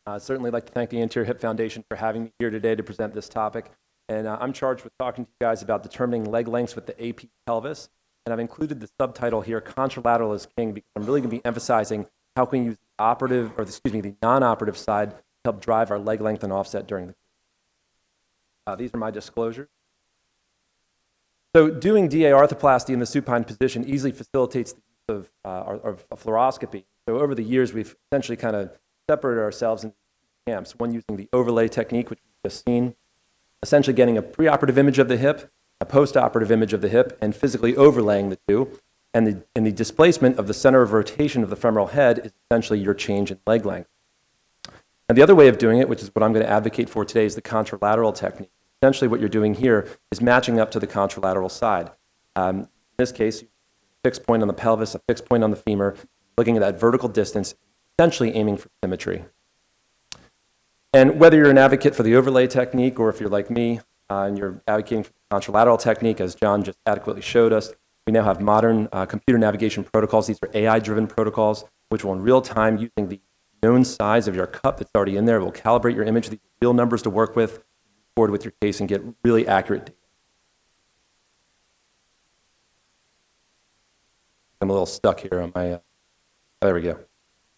I'd certainly like to thank the Anterior Hip Foundation for having me here today to present this topic. And I'm charged with talking to you guys about determining leg lengths with the AP pelvis. And I've included the subtitle here, Contralateral is King, because I'm really going to be emphasizing how can we use the non-operative side to help drive our leg length and offset during the These are my disclosures. So doing DA arthroplasty in the supine position easily facilitates the use of fluoroscopy. So over the years, we've essentially kind of separated ourselves into camps, one using the overlay technique, which we've just seen, essentially getting a preoperative image of the hip, a postoperative image of the hip, and physically overlaying the two. And the displacement of the center of rotation of the femoral head is essentially your change in leg length. And the other way of doing it, which is what I'm going to advocate for today, is the contralateral technique. Essentially what you're doing here is matching up to the contralateral side. In this case, a fixed point on the pelvis, a fixed point on the femur, looking at that vertical distance, essentially aiming for symmetry. And whether you're an advocate for the overlay technique or if you're like me and you're advocating for the contralateral technique, as John just adequately showed us, we now have modern computer navigation protocols. These are AI-driven protocols, which will in real time, using the known size of your cup that's already in there, will calibrate your image, these real numbers to work with, forward with your case and get really accurate data. I'm a little stuck here on my, there we go.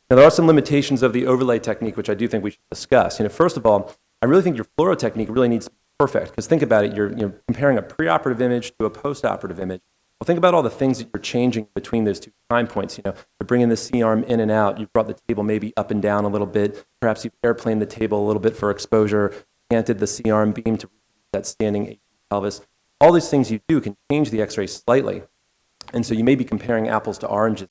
Now, there are some limitations of the overlay technique, which I do think we should discuss. First of all, I really think your fluoro technique really needs to be perfect, because think about it, you're comparing a preoperative image to a postoperative image. Well, think about all the things that you're changing between those two time points. You're bringing the C-arm in and out. You've brought the table maybe up and down a little bit. Perhaps you've airplaned the table a little bit for exposure, canted the C-arm beam to that standing AP pelvis. All these things you do can change the X-ray slightly. And so you may be comparing apples to oranges